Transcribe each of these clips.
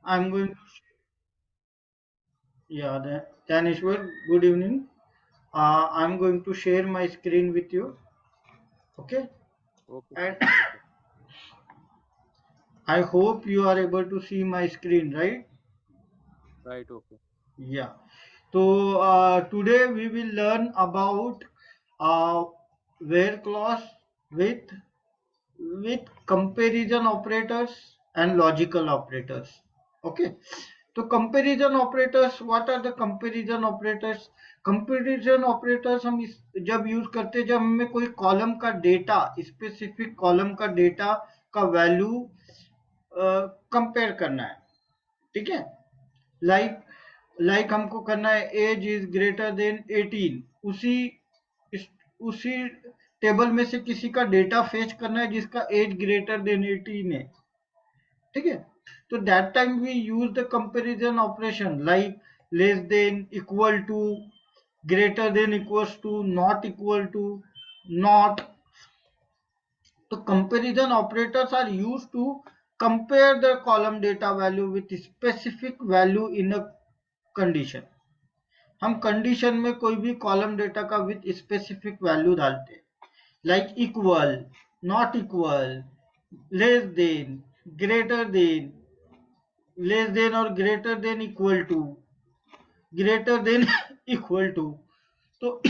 I'm going. Yeah, Danishwar, good evening. I'm going to share my screen with you. Okay, Okay, sir. and Okay. I hope you are able to see my screen, right? Right. Okay. Yeah. So today we will learn about uh, where clause with comparison operators and logical operators. Okay, so comparison operators, what are the comparison operators? Comparison operators हम जब use करते हैं जब हमें कोई column का data, specific column का data का वैल्यू कंपेयर करना है। ठीक है, लाइक हमको करना है एज इज ग्रेटर देन 18, उसी टेबल में से किसी का डेटा फेच करना है जिसका एज ग्रेटर देन 18 है। ठीक है, तो that time we use the comparison operation like less than, equal to, greater than equals to, not equal to, not. तो comparison operators are used to compare the column data value with specific value in a condition। हम condition में कोई भी column data का with specific value डालते हैं, like equal, not equal, less than, greater than, less than और greater than equal to, greater than equal to. तो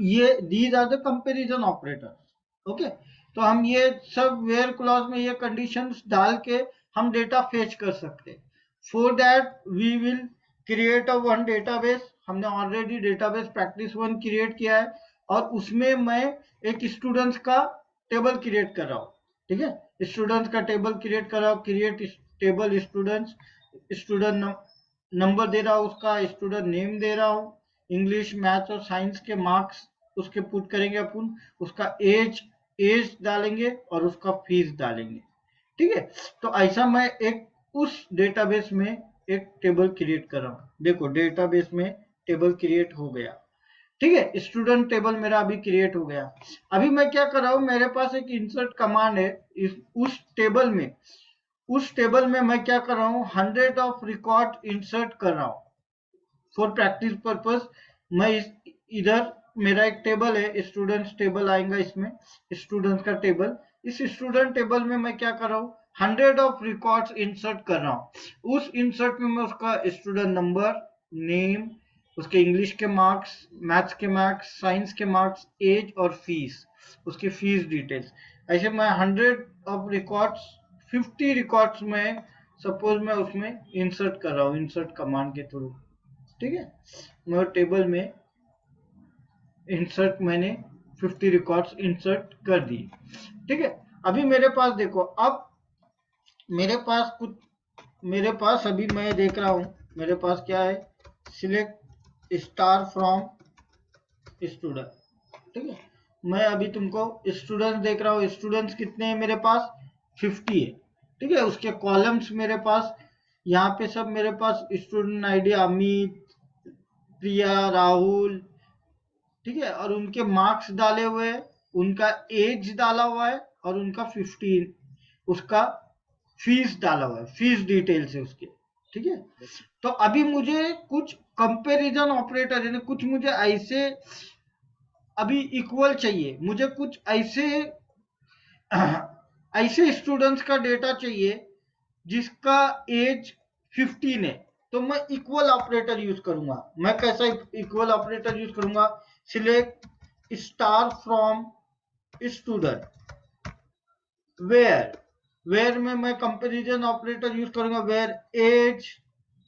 ये these are the comparison operators. Okay, तो हम ये सब वेयर क्लॉज में ये कंडीशंस डाल के हम डेटा फेच कर सकते हैं। For that we will create a one database. हमने already database practice one create किया है और उसमें मैं एक स्टूडेंट्स का टेबल क्रिएट कर रहा हूँ। ठीक है, स्टूडेंट्स का टेबल क्रिएट कर रहा हूँ, create table students, student number दे रहा हूँ, उसका स्टूडेंट नेम दे रहा हूँ, इंग्लिश मैथ्स और साइंस के मार्क्स उसके पुट करेंगे अपन, उसका एज डालेंगे और उसका फीस डालेंगे। ठीक है, तो ऐसा मैं एक उस डेटाबेस में एक टेबल क्रिएट कर रहा हूँ। देखो डेटाबेस में टेबल क्रिएट हो गया। ठीक है, स्टूडेंट टेबल मेरा अभी क्रिएट हो गया। अभी मैं क्या कर रहा हूँ, मेरे पास एक इंसर्ट कमांड है उस टेबल में। उस टेबल में मैं क्या कर रहा हूँ, 100 ऑफ रिकॉर्ड इंसर्ट कर रहा हूँ फॉर प्रैक्टिस पर्पस। मैं इधर मेरा एक टेबल है, स्टूडेंट्स टेबल आएगा इसमें, स्टूडेंट्स का टेबल। इस स्टूडेंट टेबल में मैं क्या कर रहा हूँ, 100 ऑफ रिकॉर्ड्स इंसर्ट कर रहा हूँ। उस इंसर्ट में मैं उसका स्टूडेंट नंबर, नेम, उसके इंग्लिश के मार्क्स, मैथ्स के मार्क्स, साइंस के मार्क्स, एज और फीस, उसकी फीस डिटेल्स, ऐसे मैं 100 ऑफ रिकॉर्ड्स, 50 रिकॉर्ड्स में सपोज मैं उसमें इंसर्ट कर रहा हूँ इंसर्ट कमांड के थ्रू। ठीक है, मैं टेबल में इंसर्ट, मैंने 50 रिकॉर्ड्स इंसर्ट कर दिए। ठीक है, अभी मेरे पास देखो, अब मेरे पास कुछ, मेरे पास अभी मैं देख रहा हूं मेरे पास क्या है, सिलेक्ट स्टार फ्रॉम स्टूडेंट। ठीक है, मैं अभी तुमको स्टूडेंट्स देख रहा हूँ, स्टूडेंट्स कितने हैं मेरे पास, 50 है। ठीक है, उसके कॉलम्स मेरे पास यहाँ पे सब मेरे पास स्टूडेंट आईडी अमित, प्रिया, राहुल। ठीक है, और उनके मार्क्स डाले हुए हैं, उनका एज डाला हुआ है और उनका 15, उसका फीस डाला हुआ है, फीस डिटेल्स है उसके। ठीक है, तो अभी मुझे कुछ कंपैरिजन ऑपरेटर यानी कुछ मुझे ऐसे अभी इक्वल चाहिए, मुझे कुछ ऐसे ऐसे स्टूडेंट्स का डेटा चाहिए जिसका एज 15 है। तो मैं इक्वल ऑपरेटर यूज करूंगा। मैं कैसा इक्वल ऑपरेटर यूज करूंगा, select star from student, where, where में मैं कंपैरिजन ऑपरेटर यूज करूंगा, where age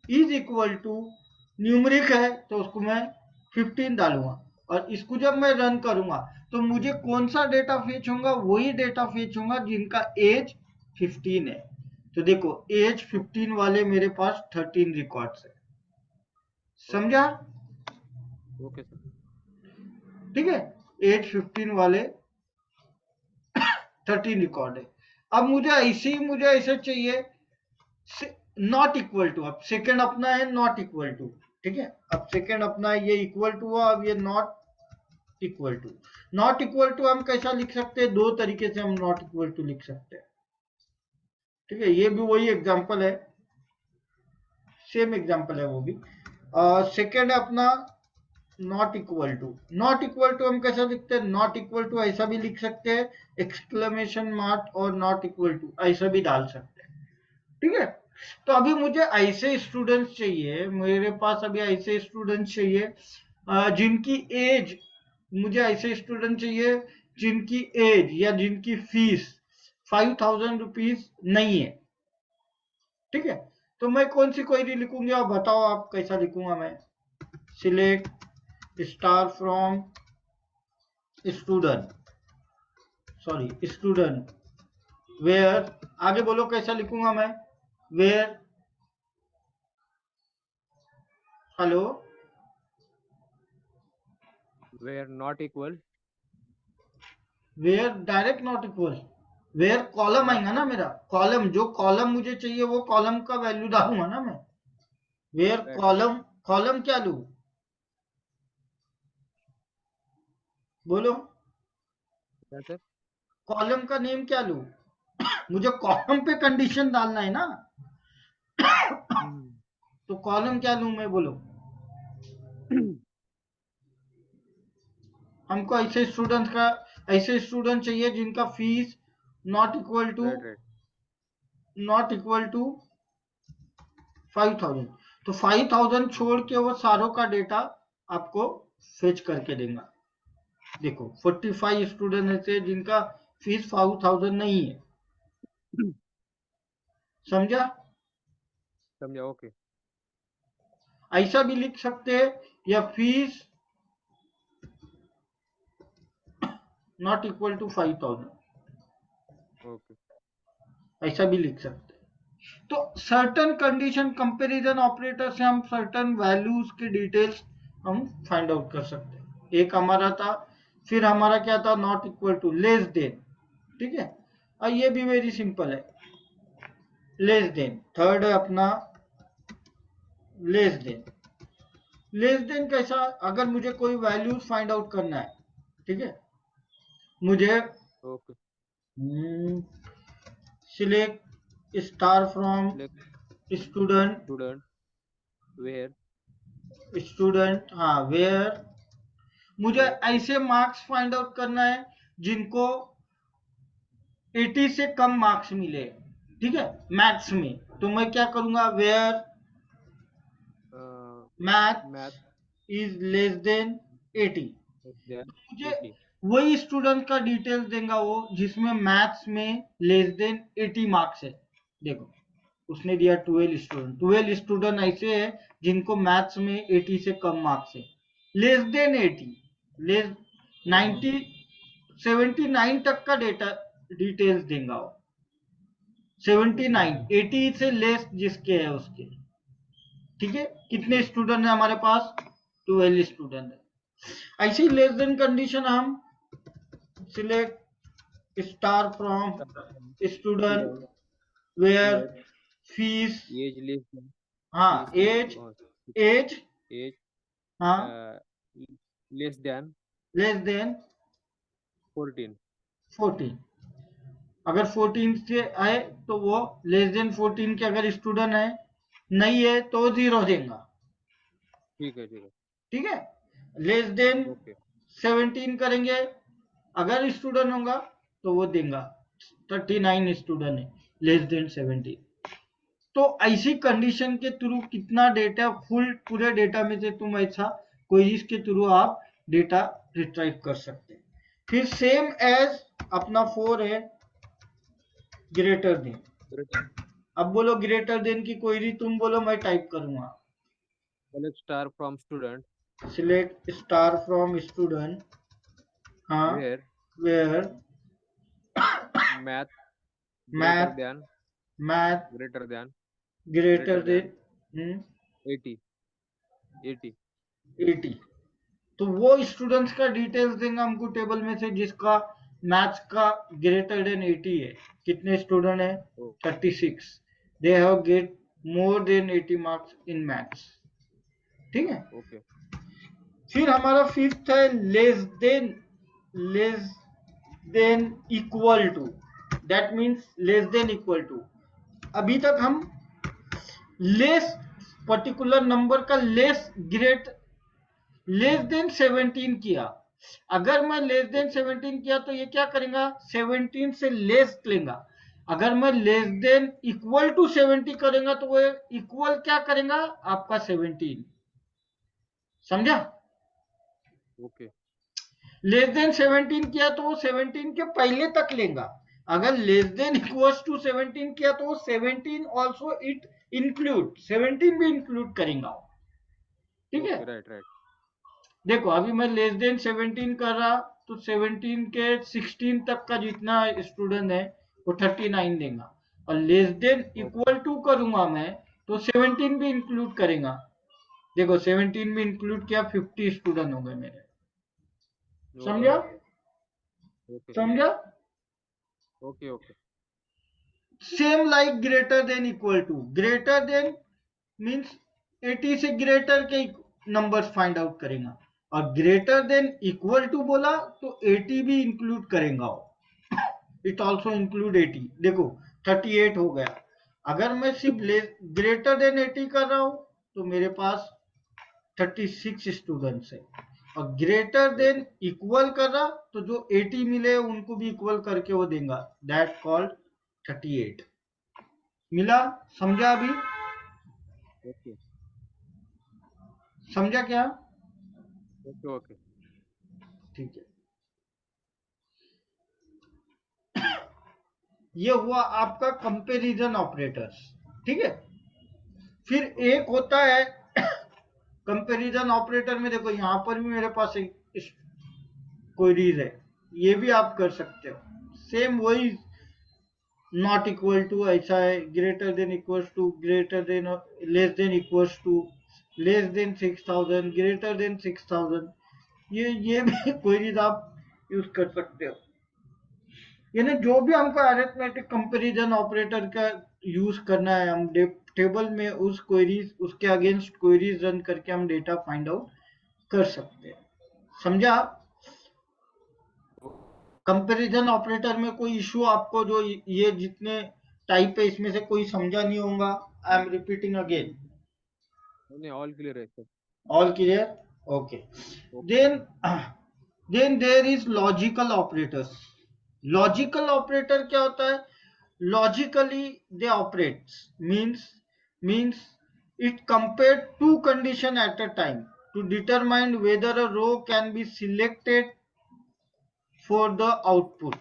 is equal to, numeric है तो उसको मैं 15 डालूंगा। और इसको जब मैं रन करूंगा तो मुझे कौन सा डेटा फेच होगा, वही डेटा फेच होगा जिनका एज 15 है। तो देखो एज 15 वाले मेरे पास 13 रिकॉर्ड्स है। ओके समझा? सर। Okay sir. ठीक है, एज 15 वाले 13 रिकॉर्ड है। अब मुझे ऐसे ही मुझे ऐसे चाहिए नॉट इक्वल टू, अब सेकंड अपना है नॉट इक्वल टू। ठीक है, अब सेकंड अपना है, ये इक्वल टू हुआ, अब ये not equal to. Not equal to हम कैसा लिख सकते हैं, दो तरीके से हम नॉट इक्वल टू लिख सकते हैं। ठीक है, ये भी वही एग्जांपल है। सेम एग्जांपल है वो भी। सेकेंड है अपना not equal to. Not equal to हम कैसा लिखते हैं? नॉट इक्वल टू ऐसा भी लिख सकते हैं, एक्सक्लेमेशन मार्क और नॉट इक्वल टू ऐसा भी डाल सकते हैं। ठीक है, तो अभी मुझे ऐसे स्टूडेंट्स चाहिए, मेरे पास अभी ऐसे स्टूडेंट्स चाहिए जिनकी एज, मुझे ऐसे स्टूडेंट चाहिए जिनकी एज या जिनकी फीस 5,000 रुपीज नहीं है। ठीक है, तो मैं कौन सी क्वेरी लिखूंगी आप बताओ, आप कैसा लिखूंगा मैं? Select star from student, sorry student where, आगे बोलो कैसा लिखूंगा मैं? Where, hello, where not equal, where direct not equal, where column आएगा ना मेरा, कॉलम, जो कॉलम मुझे चाहिए वो कॉलम का वैल्यू डालूंगा ना मैं। Where right, right. Column, column क्या लू, बोलो, क्या सर? कॉलम का नेम क्या लू? मुझे कॉलम पे कंडीशन डालना है ना, हम्म, तो कॉलम क्या लू मैं, बोलो। हमको ऐसे स्टूडेंट चाहिए जिनका fees not equal to, right, right. Not equal to 5,000। तो 5,000 छोड़ के वो सारों का डेटा आपको फेच करके देगा। देखो 45 स्टूडेंट ऐसे जिनका फीस 5,000 नहीं है, समझा? समझा, ओके। ऐसा भी लिख सकते हैं, या fees not equal to 5,000, okay, ऐसा भी लिख सकते हैं। तो सर्टन कंडीशन कंपैरिजन ऑपरेटर से हम सर्टन वैल्यूज के डिटेल्स हम फाइंड आउट कर सकते हैं। एक हमारा था, फिर हमारा क्या था? Not equal to, less than. ठीक है, और ये भी वेरी सिंपल है, लेस देन। थर्ड है अपना लेस देन। लेस देन कैसा? अगर मुझे कोई वैल्यूज फाइंड आउट करना है, ठीक है, मुझे okay. Select star from Select student, student where, student, हाँ, वेयर मुझे where, ऐसे मार्क्स फाइंड आउट करना है जिनको 80 से कम मार्क्स मिले, ठीक है, मैथ्स में। तो मैं क्या करूंगा? Where uh, maths math is less than 80। is there, मुझे 80. वही स्टूडेंट का डिटेल्स देगा वो जिसमें मैथ्स में लेस देन 80 मार्क्स है। देखो उसने दिया 12 स्टूडेंट, 12 स्टूडेंट ऐसे है जिनको मैथ्स में 80 से कम मार्क्स है। लेस देन 80, लेस 90, 79 तक का डेटा डिटेल्स देगा वो। 79, 80 से लेस जिसके है उसके। ठीक है, कितने स्टूडेंट है हमारे पास? 12 स्टूडेंट है। ऐसी लेस देन कंडीशन हम select star from student Student where where fees, age less than, हाँ fees एज, एज, age हाँ uh, less than less than 14. 14। अगर 14 से आए तो वो लेस देन 14 के अगर स्टूडेंट है, नहीं है तो जीरो देगा। ठीक है, ठीक है, ठीक है, लेस देन ओके। 17 करेंगे, अगर स्टूडेंट होगा तो वो देगा। 39 स्टूडेंट है, लेस देन 17। तो ऐसी कंडीशन के थ्रू कितना डेटा, फुल पूरे डेटा में से तुम ऐसा क्वेरीज के थ्रू आप डेटा रिट्राइव कर सकते हैं। फिर सेम एज अपना 4 है, ग्रेटर देन। अब बोलो ग्रेटर देन की क्वेरी तुम बोलो, मैं टाइप करूंगा। Select star from student select star from student, हाँ, where where math greater math, than math greater than greater greater than than 80, 80. 80। तो वो स्टूडेंट्स का डिटेल्स देंगे हमको टेबल में से जिसका मैथ्स का ग्रेटर देन 80 है। कितने स्टूडेंट है? Oh, 36। They have get more than 80 marks in maths. ठीक है, okay. फिर हमारा फिफ्थ है less than equal to. That means less than equal to. अभी तक हम लेस पर्टिकुलर नंबर का लेस देन 17 किया, अगर मैं लेस देन 17 किया तो ये क्या करेगा, 17 से लेस लेगा। अगर मैं लेस देन इक्वल टू 70 करेगा तो वो इक्वल क्या करेगा, आपका 17। समझा? ओके लेस देन 17 किया तो वो 17 के पहले तक लेगा। अगर लेस देन इक्वल्स टू 17 किया तो वो 17 ऑल्सो इट इंक्लूड 17 भी इंक्लूड करेगा। ठीक है, ओके राइट राइट देखो अभी मैं लेस देन 17 कर रहा तो 17 के 16 तक का जितना स्टूडेंट है वो 39 देगा, और लेस देन इक्वल टू करूंगा मैं तो 17 भी इंक्लूड करेगा। देखो 17 भी इंक्लूड किया, 50 स्टूडेंट हो गए मेरे। ओके समझा? ओके समझा? Okay okay same like greater than equal to, greater than means 80 से ग्रेटर के नंबर्स फाइंड आउट करेगा, और ग्रेटर देन इक्वल टू बोला तो 80 भी इंक्लूड करेगा, इट ऑल्सो इंक्लूड 80। देखो 38 हो गया। अगर मैं सिर्फ ग्रेटर देन 80 कर रहा हूं तो मेरे पास 36 स्टूडेंट्स है, और ग्रेटर देन इक्वल कर रहा तो जो 80 मिले उनको भी इक्वल करके वो देगा, दैट कॉल्ड 38। मिला? समझा अभी? ओके समझा क्या? ओके ओके ठीक है, ये हुआ आपका कंपैरिजन ऑपरेटर्स। ठीक है, फिर एक होता है कंपैरिजन ऑपरेटर में, देखो यहां पर भी मेरे पास एक क्वेरीज है, ये भी आप कर सकते हो, सेम वही, नॉट इक्वल टू ऐसा है, greater than equals to, greater than, less than equals to, less than 6000, greater than 6000, ये भी क्वेरीज आप यूज कर सकते हो। यानी जो भी हमको अरिथमेटिक कंपैरिजन ऑपरेटर का यूज करना है, हम टेबल में उस क्वेरीज, उसके अगेंस्ट क्वेरीज रन करके हम डेटा फाइंड आउट कर सकते हैं। समझा? कंपैरिजन ऑपरेटर में कोई इशू आपको, जो ये जितने टाइप है इसमें से कोई समझा नहीं होगा, आई एम रिपीटिंग अगेन। नहीं ऑल क्लियर है sir all clear? Okay. Then then there is logical operators. Logical operator क्या होता है? Logically they operates, means it compared two condition at a time to determine whether a row can be selected for the output।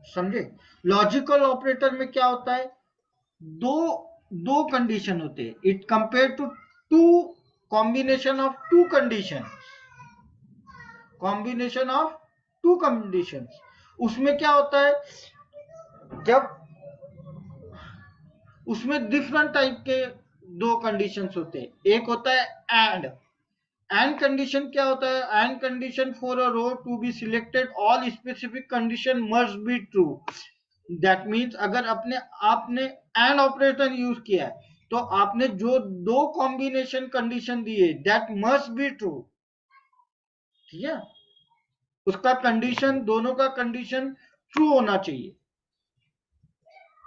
समझे? Logical operator में क्या होता है, दो दो कंडीशन होते हैं, it compare two two combination of two condition, combination of two condition. उसमें क्या होता है, जब उसमें डिफरेंट टाइप के दो कंडीशंस होते हैं, एक होता है एंड कंडीशन क्या होता है, and condition for a row to be selected all specific condition must be true. That means अगर आपने एंड ऑपरेटर यूज किया है तो आपने जो दो कॉम्बिनेशन कंडीशन दिए दैट मस्ट बी ट्रू। ठीक है, उसका कंडीशन, दोनों का कंडीशन ट्रू होना चाहिए।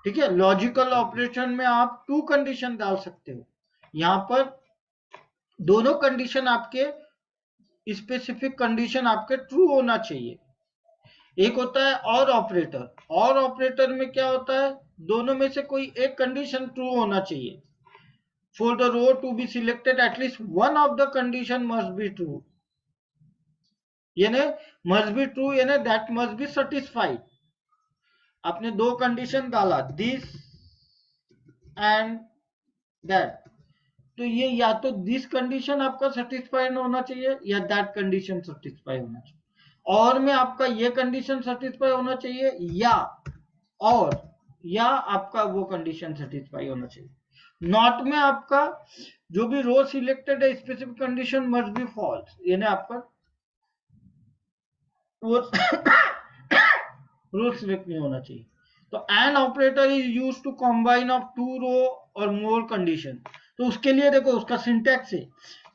ठीक है, लॉजिकल ऑपरेशन में आप टू कंडीशन डाल सकते हो, यहां पर दोनों कंडीशन आपके, स्पेसिफिक कंडीशन आपके ट्रू होना चाहिए। एक होता है और ऑपरेटर, और ऑपरेटर में क्या होता है, दोनों में से कोई एक कंडीशन ट्रू होना चाहिए। For the row to be selected at least one of the condition must be true, यानी मस्ट बी ट्रू यानी दैट मस्ट बी सेटिस्फाइड। आपने दो कंडीशन डाला, दिस एंड दैट, तो ये या तो दिस कंडीशन आपका सेटिस्फाइड होना चाहिए या दैट कंडीशन सेटिस्फाई होना चाहिए, और में आपका ये कंडीशन सेटिस्फाई होना चाहिए या और या आपका वो कंडीशन सेटिस्फाई होना चाहिए। नॉट में आपका जो भी रो सिलेक्टेड है specific condition must be false, यानी आपका वो रो सिलेक्ट नहीं होना चाहिए। तो and operator is use to combine of two row और मोर कंडीशन। तो उसके लिए देखो उसका सिंटैक्स है,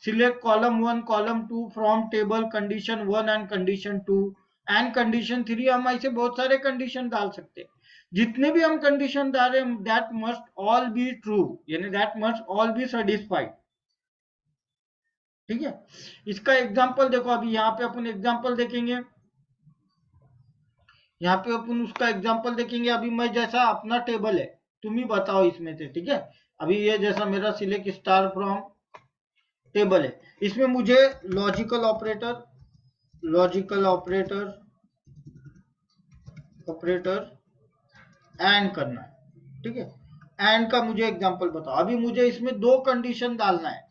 select column 1 column 2 from table condition 1 and condition 2 and condition 3। हम ऐसे बहुत सारे कंडीशन डाल सकते हैं, जितने भी हम कंडीशन डाल रहे हैं that must all be true, यानी that must all be satisfied. ठीक है, इसका एग्जांपल देखो, अभी यहाँ पे अपन एग्जांपल देखेंगे, यहाँ पे अपन उसका एग्जांपल देखेंगे। अभी मैं जैसा अपना टेबल है, तुम ही बताओ इसमें से, ठीक है। अभी ये जैसा मेरा सिलेक्ट स्टार फ्रॉम टेबल है, इसमें मुझे लॉजिकल ऑपरेटर एंड करना है, ठीक है। एंड का मुझे एग्जांपल बताओ। अभी मुझे इसमें दो कंडीशन डालना है।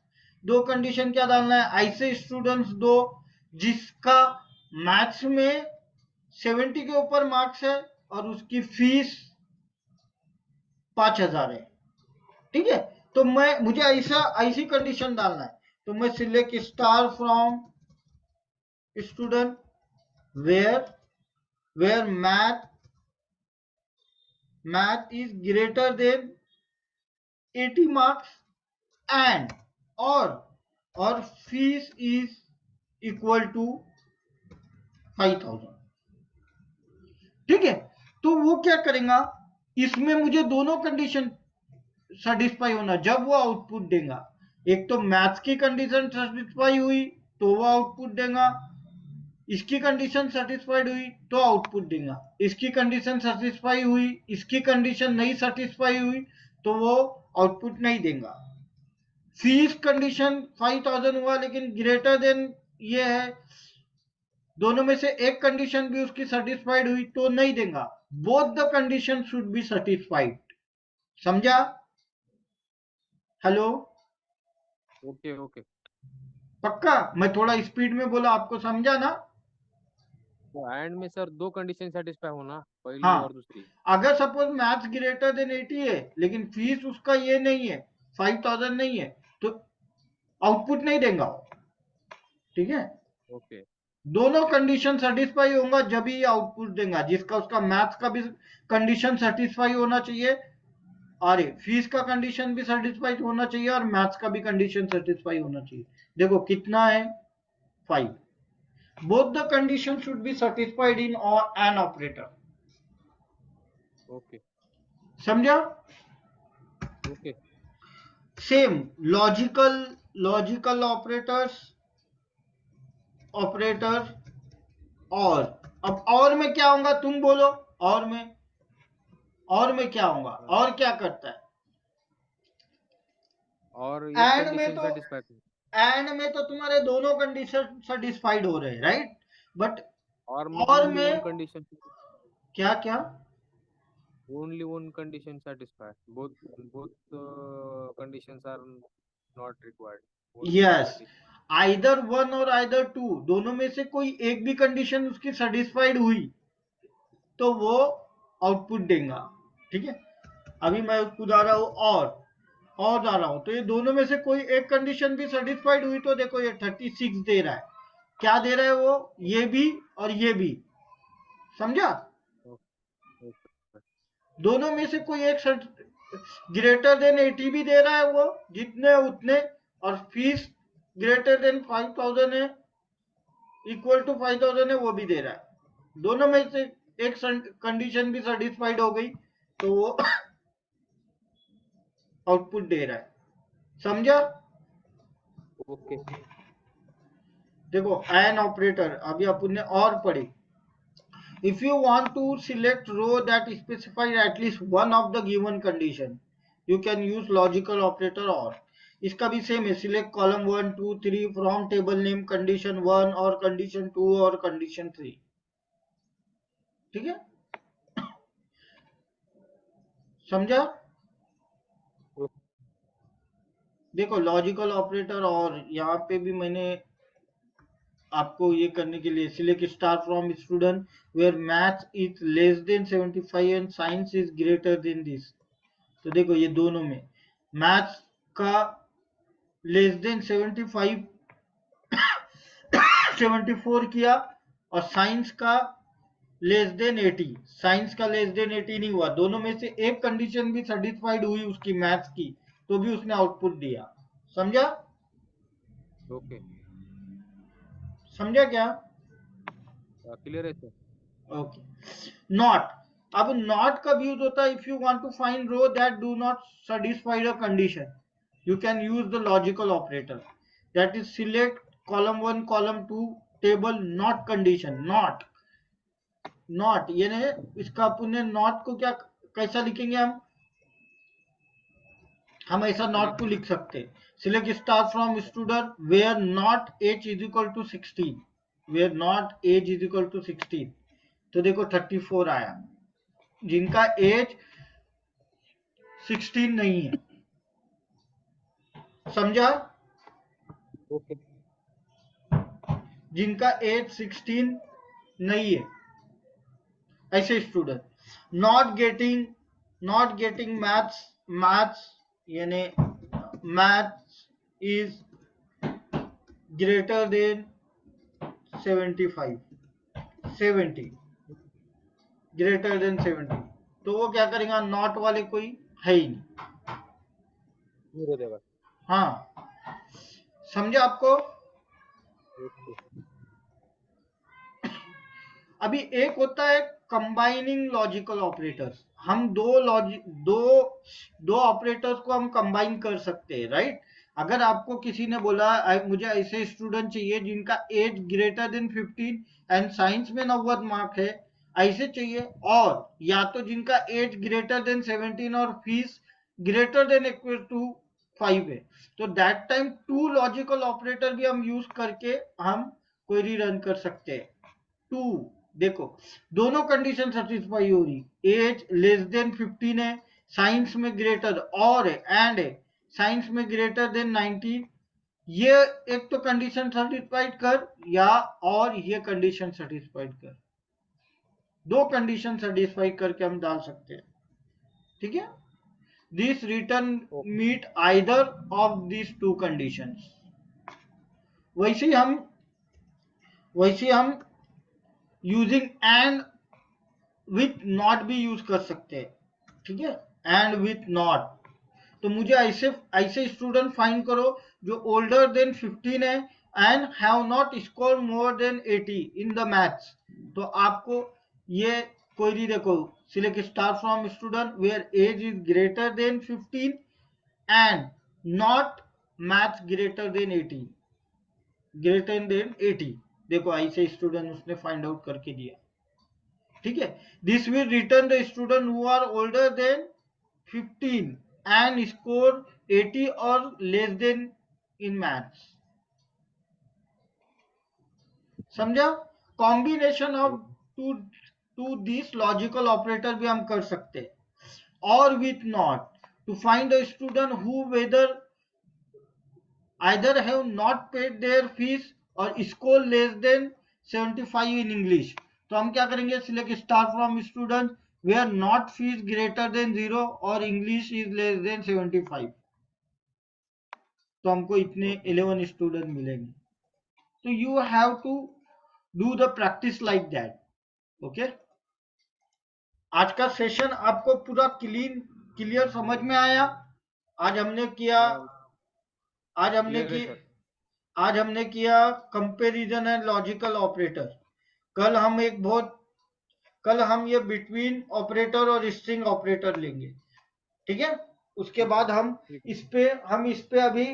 दो कंडीशन क्या डालना है? ऐसे स्टूडेंट्स दो जिसका मैथ्स में 70 के ऊपर मार्क्स है और उसकी फीस 5,000 है, ठीक है। तो मुझे ऐसी कंडीशन डालना है। तो मैं select star from student where math is greater than 80 marks and और फीस इज इक्वल टू 5,000, ठीक है। तो वो क्या करेगा, इसमें मुझे दोनों कंडीशन सेटिस्फाई होना जब वो आउटपुट देगा। एक तो मैथ्स की कंडीशन सेटिस्फाई हुई तो वो आउटपुट देगा, इसकी कंडीशन सेटिस्फाइड हुई तो आउटपुट देगा, इसकी कंडीशन सेटिस्फाई हुई, इसकी कंडीशन नहीं सेटिस्फाई हुई तो वो आउटपुट नहीं देगा। फीस कंडीशन 5,000 हुआ लेकिन ग्रेटर देन ये है, दोनों में से एक कंडीशन भी उसकी सेटिस्फाइड हुई तो नहीं देगा। Both the condition should be satisfied. समझा? हेलो? Okay okay. पक्का? मैं थोड़ा स्पीड में बोला, आपको समझा ना? तो एंड में सर दो कंडीशन सेटिस्फाई होना, पहली हाँ, और दूसरी। अगर सपोज मैथ्स ग्रेटर देन 80 है लेकिन फीस उसका ये नहीं है, 5,000 नहीं है, तो आउटपुट नहीं देगा, ठीक है। ओके दोनों कंडीशन सेटिस्फाई होगा जब ही आउटपुट देगा, जिसका उसका मैथ्स का भी कंडीशन सेटिस्फाई होना चाहिए, अरे फीस का कंडीशन भी सेटिस्फाई होना चाहिए और मैथ्स का भी कंडीशन सेटिस्फाई होना चाहिए। देखो कितना है, 5। Both the condition should be satisfied in an operator. Okay समझा? ओके। सेम लॉजिकल ऑपरेटर और, अब और में क्या होगा तुम बोलो? और में क्या होगा, और क्या करता है? और एक एंड में कंडीशन तो सेटिस्फाई। एंड में तो तुम्हारे दोनों कंडीशन सेटिस्फाइड हो रहे हैं, राइट? बट और में और ओनली वन में कंडीशन, क्या क्या? only one condition satisfied, both conditions are not required, only one yes, condition। Either one और आइदर टू, दोनों में से कोई एक भी कंडीशन उसकी सेटिस्फाइड हुई तो वो आउटपुट देगा, ठीक है। अभी मैं खुद आ रहा हूं और जा रहा हूं, तो ये दोनों में से कोई एक कंडीशन भी सेटिस्फाइड हुई तो देखो ये 36 दे रहा है। क्या दे रहा है वो? ये भी और ये भी। समझा? ओके दोनों में से कोई एक ग्रेटर देन 80 भी दे रहा है वो, जितने उतने, और फीस ग्रेटर देन 5,000 है, इक्वल टू 5,000 है, वो भी दे रहा है। दोनों में से एक कंडीशन भी सेटिस्फाइड हो गई तो वो आउटपुट दे रहा है। समझा? ओके। देखो एन ऑपरेटर अभी अपन ने और पढ़ी। If you want to select row that specifies at least one of the given condition, you can use logical operator or. इसका भी सेम है, select column 1 2 3 from table name condition 1 और condition 2 और condition 3, ठीक है। समझा? देखो लॉजिकल ऑपरेटर, और यहाँ पे भी मैंने आपको ये करने के लिए select star from student where maths is less than 75 and science is greater than this. तो देखो ये दोनों में मैथ्स का लेस देन 75 74 किया और साइंस का लेस देन 80, साइंस का लेस देन 80 नहीं हुआ, दोनों में से एक कंडीशन भी सेटिस्फाइड हुई उसकी मैथ्स की तो भी उसने आउटपुट दिया। समझा? ओके समझा क्या? क्लियर है सर। ओके। नॉट, अब नॉट कब यूज होता है? If you want to find row that do not satisfy a condition, you can use the logical operator. that is select column 1 column 2 table not condition not यानी इसका अपने not को क्या कैसा लिखेंगे हम ऐसा नॉट को लिख सकते हैं select star from student where not age is equal to 16 where not age is equal to 16 तो देखो 34 आया जिनका एज 16 नहीं है समझा ओके जिनका एज 16 नहीं है ऐसे स्टूडेंट नॉट गेटिंग मैथ्स यानी maths is greater then 70 greater than 70 तो वो क्या करेगा नॉट वाले कोई है ही नहीं जीरो देगा हाँ समझे आपको ओके अभी एक होता है कंबाइनिंग लॉजिकल ऑपरेटर्स हम दो ऑपरेटर्स को हम कंबाइन कर सकते हैं राइट अगर आपको किसी ने बोला मुझे ऐसे स्टूडेंट चाहिए जिनका age greater than 15 and science में 90 मार्क है ऐसे चाहिए और या तो जिनका एज ग्रेटर देन 17 और fees greater than equal to 5 है तो that time two logical operator भी हम यूज करके हम क्वेरी रन कर सकते हैं टू देखो दोनों कंडीशन सेटिस्फाई हो रही एज लेस देन 15 है साइंस में ग्रेटर और एंड है साइंस में ग्रेटर देन 19 ये एक तो कंडीशन सेटिस्फाइड कर या और ये कंडीशन सेटिस्फाइड कर दो कंडीशन सेटिस्फाई करके हम डाल सकते हैं ठीक है this return meet either of this two conditions वैसे हम यूजिंग एंड विथ नॉट भी यूज कर सकते हैं ठीक है एंड विथ नॉट तो मुझे ऐसे स्टूडेंट फाइंड करो जो ओल्डर देन 15 है and have not score more than 80 in the maths तो आपको ये क्वेरी देखो select star from student where age is greater than 15 and not maths greater than 80 देखो ऐसे स्टूडेंट उसने फाइंड आउट करके दिया ठीक है this will return the student who are older than 15 and score 80 और लेस देन इन मैथ्स समझा combination of two this logical operator भी हम कर सकते हैं और with not to find the student who whether either have not paid their fees or score less than 75 in English तो हम क्या करेंगे select star from student where not fees greater than 0 और इंग्लिश इज लेस देन 75 तो हमको इतने 11 student मिलेंगे तो you have to do the practice like that okay आज का सेशन आपको पूरा क्लियर समझ में आया आज हमने किया आज हमने किया कंपैरिजन एंड लॉजिकल ऑपरेटर कल हम ये बिटवीन ऑपरेटर और स्ट्रिंग ऑपरेटर लेंगे ठीक है उसके बाद हम इस पे अभी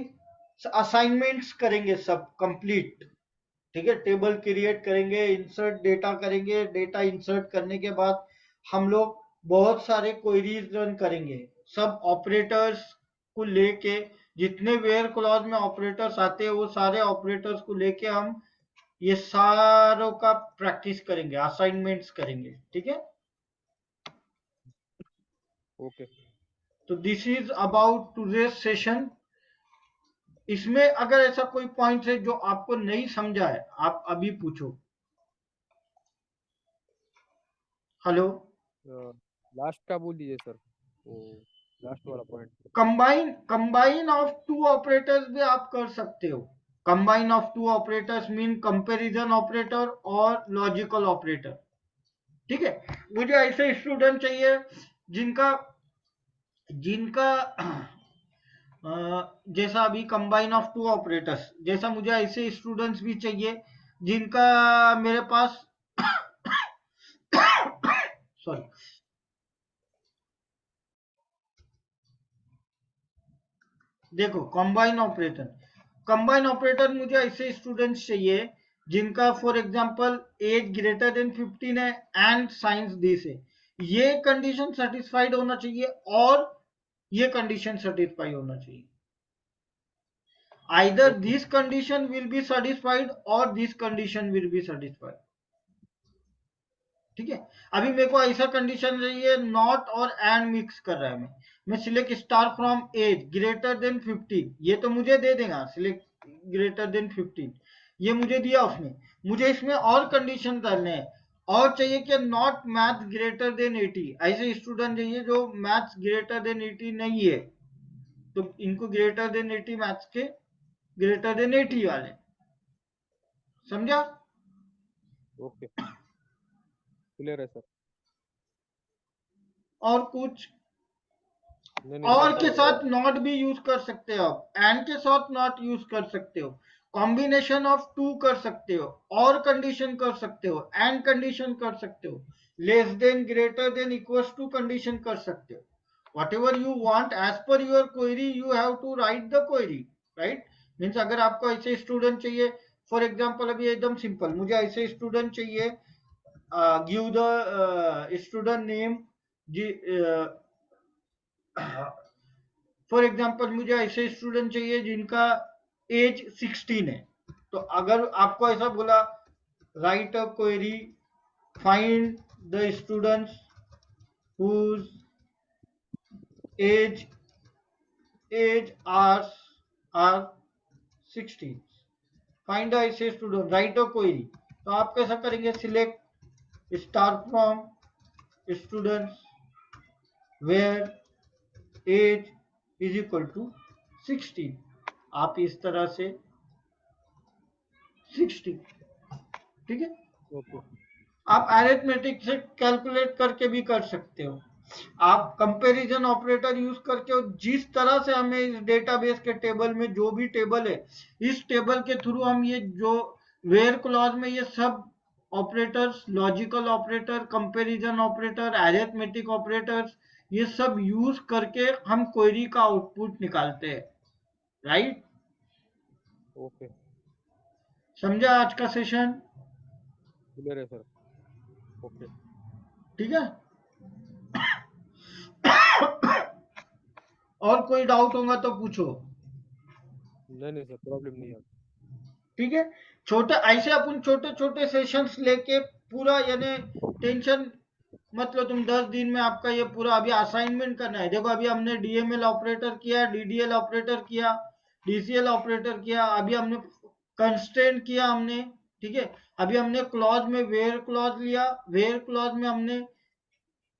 असाइनमेंट्स करेंगे सब कंप्लीट ठीक है टेबल क्रिएट करेंगे इंसर्ट डेटा करेंगे डेटा इंसर्ट करने के बाद हम लोग बहुत सारे क्वेरीज रन करेंगे सब ऑपरेटर्स को लेके जितने वेयर क्लॉज में ऑपरेटर्स आते हैं वो सारे ऑपरेटर्स को लेके हम ये सारों का प्रैक्टिस करेंगे असाइनमेंट्स करेंगे ठीक है ओके तो this is about today's session इसमें अगर ऐसा कोई पॉइंट है जो आपको नहीं समझा है आप अभी पूछो हेलो लास्ट का बोल दीजिए सर वो लास्ट वाला point combine of two operators भी आप कर सकते हो combine of two operators mean comparison operator और लॉजिकल ऑपरेटर ठीक है मुझे ऐसे स्टूडेंट चाहिए जिनका जैसा अभी कंबाइन ऑफ टू ऑपरेटर्स जैसा मुझे ऐसे स्टूडेंट्स भी चाहिए जिनका मेरे पास सॉरी देखो कंबाइन ऑपरेटर कंबाइन ऑपरेटर मुझे ऐसे स्टूडेंट्स चाहिए जिनका for example age greater than 15 है एंड साइंस दिस है, ये कंडीशन सेटिस्फाइड होना चाहिए और ये कंडीशन सेटिस्फाई होना चाहिए। either okay this condition will be satisfied or this condition will be satisfied। ठीक है, अभी मेरे को ऐसा कंडीशन चाहिए नॉट और एंड मिक्स कर रहा है, मैं select star from age greater than 15, ये तो मुझे दे देगा सिलेक्ट ग्रेटर देन 15, ये मुझे दिया उसने, मुझे इसमें और कंडीशन डालने हैं और चाहिए कि नॉट मैथ ग्रेटर देन 80, ऐसे स्टूडेंट चाहिए जो मैथ्स ग्रेटर देन 80 नहीं है, तो इनको ग्रेटर देन 80 मैथ्स के ग्रेटर देन 80 वाले, समझा? ओके क्लियर है सर। और कुछ? नहीं नहीं और सर के क्लियर है। साथ नॉट भी यूज कर सकते हो आप, एंड के साथ नॉट यूज कर सकते हो, कॉम्बिनेशन ऑफ टू कर सकते हो, और कंडीशन कर सकते हो, एंड कंडीशन कर सकते हो, less than greater than equals to condition कर सकते हो, whatever you want as per your query you have to write the query, right? Means अगर आपको ऐसे स्टूडेंट चाहिए, फॉर एग्जाम्पल अभी एकदम सिंपल मुझे ऐसे स्टूडेंट चाहिए, गिव द स्टूडेंट नेम जी, फॉर एग्जाम्पल मुझे ऐसे स्टूडेंट चाहिए जिनका एज 16 है, तो अगर आपको ऐसा बोला write a query find the students whose age age are 16, find ऐसे स्टूडेंट राइट अ क्वेरी, तो आप कैसा करेंगे select star from students where age is equal to 16, आप इस तरह से 60, ठीक है? ओके आप अरिथमेटिक से कैलकुलेट करके भी कर सकते हो, आप कंपैरिजन ऑपरेटर यूज करके, जिस तरह से हमें इस डेटाबेस के टेबल में जो भी टेबल है, इस टेबल के थ्रू हम ये जो वेयर क्लॉज में ये सब operators, logical operator, comparison operator, arithmetic operators, ये सब यूज करके हम क्वेरी का आउटपुट निकालते हैं, राइट? ओके समझा आज का सेशन? क्लियर है सर। ओके ठीक है। और कोई डाउट होगा तो पूछो। नहीं नहीं सर प्रॉब्लम नहीं है। ठीक है, छोटे ऐसे अपन छोटे छोटे सेशंस लेके पूरा, यानी टेंशन मतलब तुम 10 दिन में आपका ये पूरा अभी असाइनमेंट करना है। देखो अभी हमने डीएमएल ऑपरेटर किया, डीडीएल ऑपरेटर किया, डीसीएल ऑपरेटर किया, अभी हमने कंस्ट्रेंट किया हमने, ठीक है? अभी हमने क्लॉज में वेयर क्लॉज लिया, वेयर क्लॉज में हमने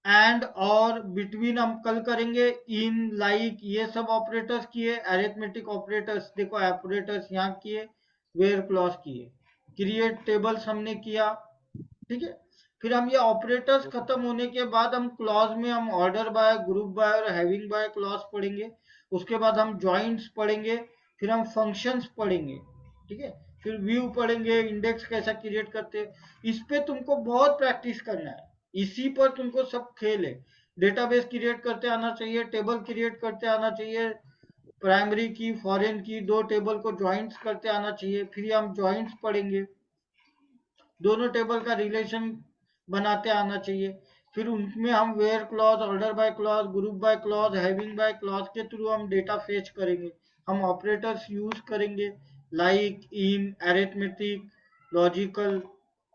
एंड और बिटवीन हम कल करेंगे, इन लाइक ये सब ऑपरेटर्स किए, अरिथमेटिक ऑपरेटर्स देखो ऑपरेटर्स यहाँ किए, वेयर क्लॉज किए, क्रिएट टेबल्स हमने किया, ठीक है? फिर हम ये ऑपरेटर्स ओके खत्म होने के बाद हम क्लॉज में हम ऑर्डर बाय, ग्रुप बाय और हैविंग बाय क्लॉज पढ़ेंगे, उसके बाद हम जॉइंट्स पढ़ेंगे, फिर हम फंक्शंस पढ़ेंगे, ठीक है? फिर व्यू पढ़ेंगे, इंडेक्स कैसा क्रिएट करते हैं, इस पे तुमको बहुत प्रैक्टिस करना है, इसी पर तुमको सब खेल है। डेटाबेस क्रिएट करते आना चाहिए, टेबल क्रिएट करते आना चाहिए, प्राइमरी की फॉरेन की दो टेबल को ज्वाइंट्स करते आना चाहिए, फिर हम ज्वाइंट्स पढ़ेंगे, दोनों टेबल का रिलेशन बनाते आना चाहिए, फिर उनमें हम where clause, order by clause, group by clause, having by clause के थ्रू हम डेटा फेच करेंगे, हम ऑपरेटर्स यूज करेंगे लाइक इन, अरिथमेटिक, लॉजिकल,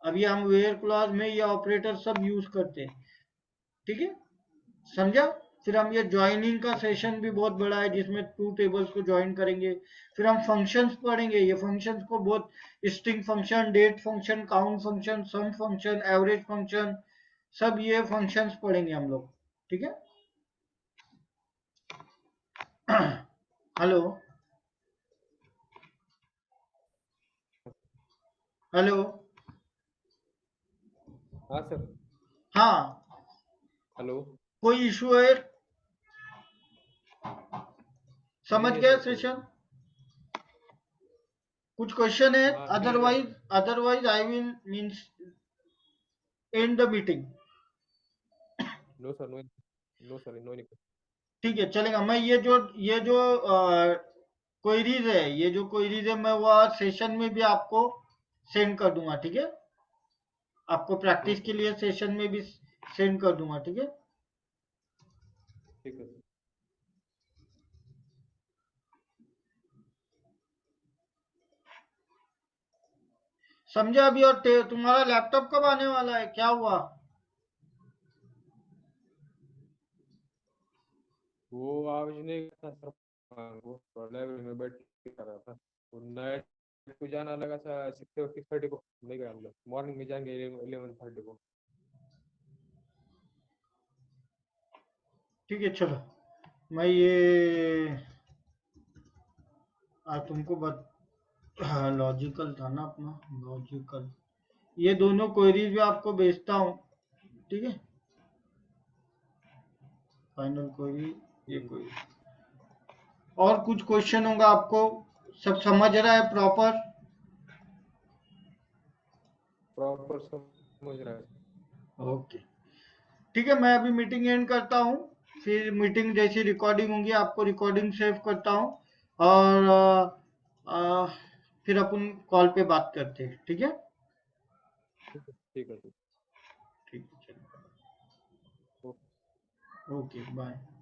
अभी हम वेयर क्लॉज में ये ऑपरेटर सब यूज करते हैं, ठीक है? समझा? फिर हम ये ज्वाइनिंग का ओके सेशन भी बहुत बड़ा है जिसमें टू टेबल्स को ज्वाइन करेंगे, फिर हम फंक्शंस पढ़ेंगे, ये फंक्शंस को बहुत, string function, date function, count function, sum function, average function, सब ये फंक्शंस पढ़ेंगे हम लोग, ठीक है? हेलो? हेलो? हाँ सर। हाँ, हेलो। कोई इशू है? समझ नहीं है गए सर कोई। सेशन? कुछ क्वेश्चन है? हाँ क्लियर है otherwise, sir. Otherwise I will means end the meeting. No sir no sir no नहीं। ठीक है, चलेगा। मैं ये जो क्वेरीज है, ये जो क्वेरीज है मैं वो आज सेशन में भी आपको सेंड कर दूंगा, ठीक है? आपको प्रैक्टिस ओके के सर। लिए सेशन में भी सेंड कर दूंगा, ठीक है? ठीक है सर। समझे अभी? और तुम्हारा लैपटॉप कब आने वाला है, क्या हुआ? वो आज नहीं था सर। हाँ, वो लाइब्रेरी में बैठ के कर रहा था। वो नाइट को जाना लगा था 6:30 को, नहीं गया हम लोग। मॉर्निंग में जाएंगे 11:30 को। ठीक है चलो, मैं ये तुमको हाँ, लॉजिकल था ना अपना, लॉजिकल, ये दोनों क्वेरीज भी आपको भेजता हूँ, ठीक है? फाइनल क्वेरी, ये ठीक है। क्वेरी। और कुछ क्वेश्चन होगा आपको? सब समझ रहा है प्रॉपर? प्रॉपर समझ रहा है सर। ओके, ठीक है, मैं अभी मीटिंग एंड करता हूँ, फिर मीटिंग जैसी रिकॉर्डिंग होंगी आपको रिकॉर्डिंग सेव करता हूँ, और फिर अपन कॉल पे बात करते हैं, ठीक है? ठीक है। ठीक है चलो, ओके। Okay bye.